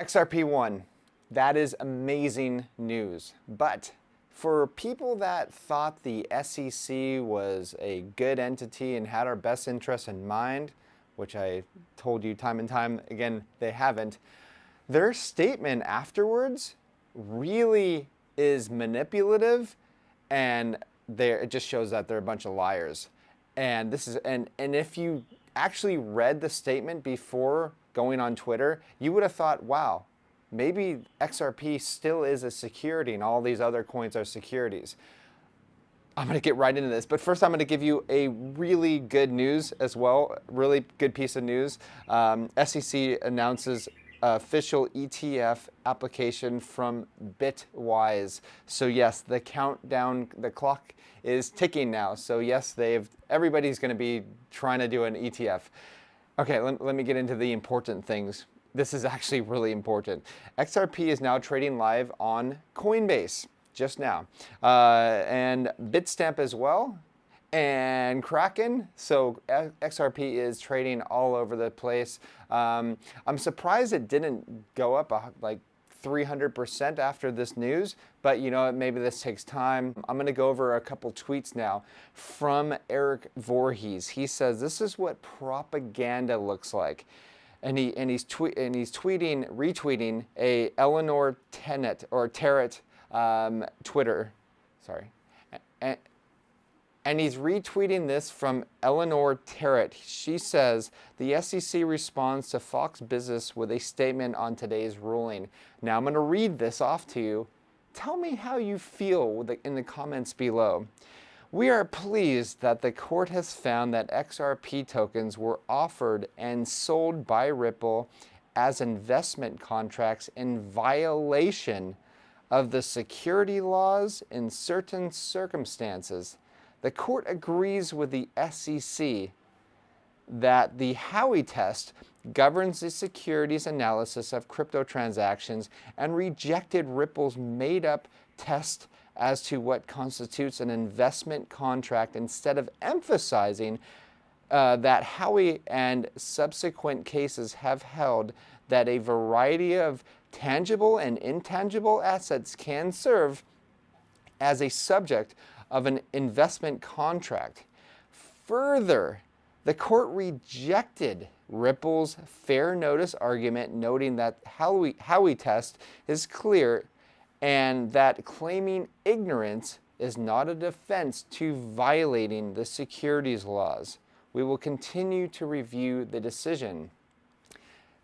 XRP1, that is amazing news. But for people that thought the SEC was a good entity and had our best interests in mind, which I told you time and time again, they haven't, their statement afterwards really is manipulative, and it just shows that they're a bunch of liars. And if you actually read the statement before going on Twitter, you would have thought, wow, maybe XRP still is a security and all these other coins are securities. I'm going to get right into this, but first I'm going to give you a really good news as well, really good piece of news. SEC announces official ETF application from Bitwise. So yes, the countdown, the clock is ticking now. So yes, everybody's going to be trying to do an ETF. Okay, let me get into the important things. This is actually really important. XRP is now trading live on Coinbase just now, and Bitstamp as well, and Kraken. So XRP is trading all over the place. I'm surprised it didn't go up like 300% after this news, but you know, maybe this takes time. I'm going to go over a couple tweets now from Eric Voorhees. He says this is what propaganda looks like. And he's retweeting a Eleanor Terrett Twitter, sorry, and he's retweeting this from Eleanor Terrett. She says, the SEC responds to Fox Business with a statement on today's ruling. Now I'm going to read this off to you. Tell me how you feel in the comments below. We are pleased that the court has found that XRP tokens were offered and sold by Ripple as investment contracts in violation of the security laws in certain circumstances. The court agrees with the SEC that the Howey test governs the securities analysis of crypto transactions and rejected Ripple's made-up test as to what constitutes an investment contract, instead of emphasizing that Howey and subsequent cases have held that a variety of tangible and intangible assets can serve as a subject of an investment contract. Further, the court rejected Ripple's fair notice argument, noting that Howey test is clear and that claiming ignorance is not a defense to violating the securities laws. We will continue to review the decision.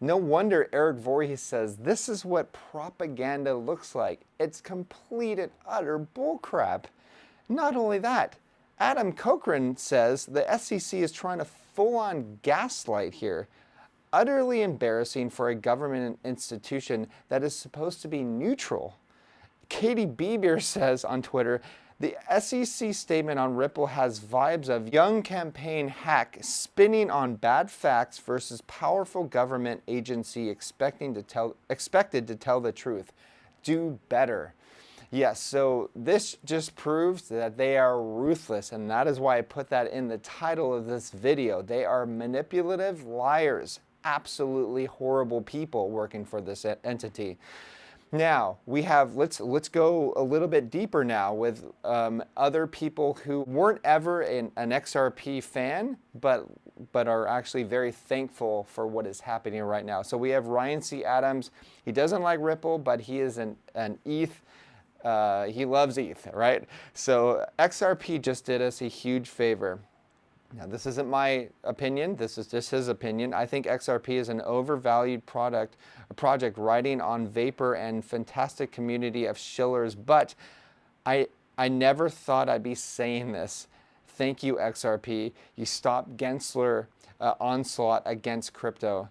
No wonder Eric Voorhees says this is what propaganda looks like. It's complete and utter bullcrap. Not only that, Adam Cochran says the SEC is trying to full-on gaslight here. Utterly embarrassing for a government institution that is supposed to be neutral. Katie Beebeer says on Twitter, the SEC statement on Ripple has vibes of young campaign hack spinning on bad facts versus powerful government agency expected to tell the truth. Do better. Yes, so this just proves that they are ruthless, and that is why I put that in the title of this video. They are manipulative liars, absolutely horrible people working for this entity. Now, let's go a little bit deeper now with other people who weren't ever an XRP fan, but are actually very thankful for what is happening right now. So we have Ryan C. Adams. He doesn't like Ripple, but he is an ETH. He loves ETH, right? So XRP just did us a huge favor. Now, this isn't my opinion. This is just his opinion. I think XRP is an overvalued project riding on vapor and fantastic community of shillers, but I never thought I'd be saying this. Thank you, XRP. You stopped Gensler onslaught against crypto.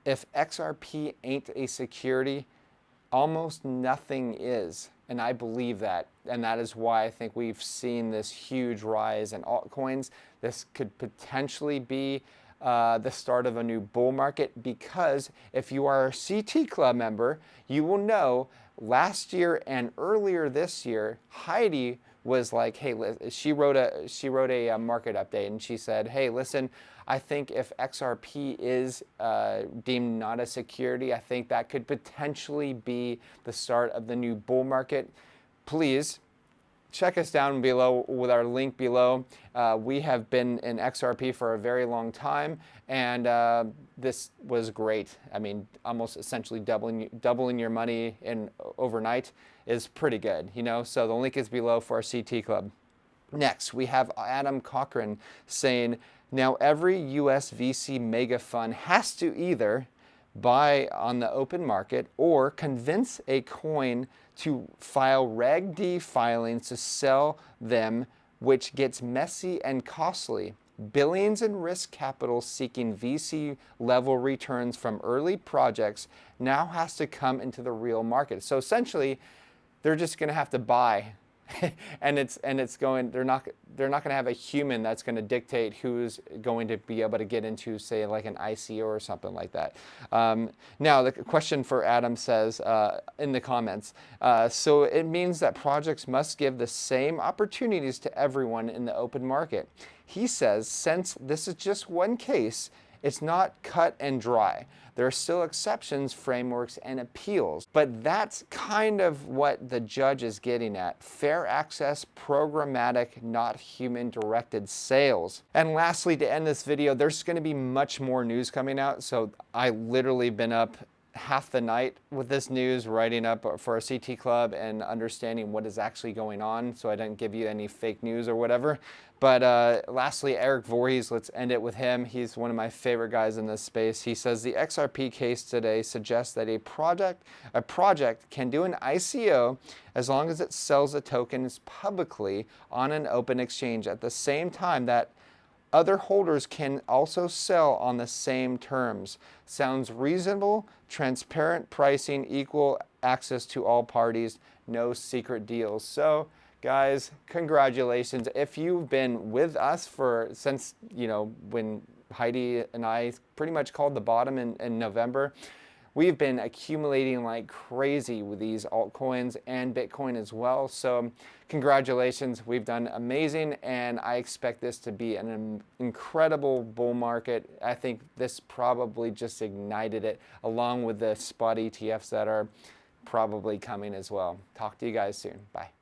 If XRP ain't a security, almost nothing is. And I believe that. And that is why I think we've seen this huge rise in altcoins. This could potentially be the start of a new bull market, because if you are a CT Club member, you will know last year and earlier this year, Heidi was like, hey, she wrote a market update, and she said, hey, listen, I think if XRP is deemed not a security, I think that could potentially be the start of the new bull market. Please check us down below with our link below. We have been in XRP for a very long time, and this was great. I mean, almost essentially doubling your money in overnight is pretty good, you know. So the link is below for our CT Club. Next, we have Adam Cochran saying, now every US VC mega fund has to either buy on the open market or convince a coin to file Reg D filings to sell them, which gets messy and costly. Billions in risk capital seeking VC level returns from early projects now has to come into the real market. So essentially, they're just going to have to buy. and it's going, they're not going to have a human that's going to dictate who's going to be able to get into, say, like an ICO or something like that. Now the question for Adam says in the comments, so it means that projects must give the same opportunities to everyone in the open market. He says, since this is just one case, it's not cut and dry. There are still exceptions, frameworks, and appeals. But that's kind of what the judge is getting at. Fair access, programmatic, not human-directed sales. And lastly, to end this video, there's going to be much more news coming out. So I literally been up half the night with this news, writing up for a CT Club and understanding what is actually going on, so I didn't give you any fake news or whatever. But lastly, Eric Voorhees, let's end it with him. He's one of my favorite guys in this space. He says the XRP case today suggests that a project can do an ICO as long as it sells the tokens publicly on an open exchange at the same time that other holders can also sell on the same terms. Sounds reasonable, transparent pricing, equal access to all parties, no secret deals. So guys, congratulations. If you've been with us since, you know, when Heidi and I pretty much called the bottom in November, we've been accumulating like crazy with these altcoins and Bitcoin as well. So congratulations, we've done amazing, and I expect this to be an incredible bull market. I think this probably just ignited it, along with the spot ETFs that are probably coming as well. Talk to you guys soon. Bye.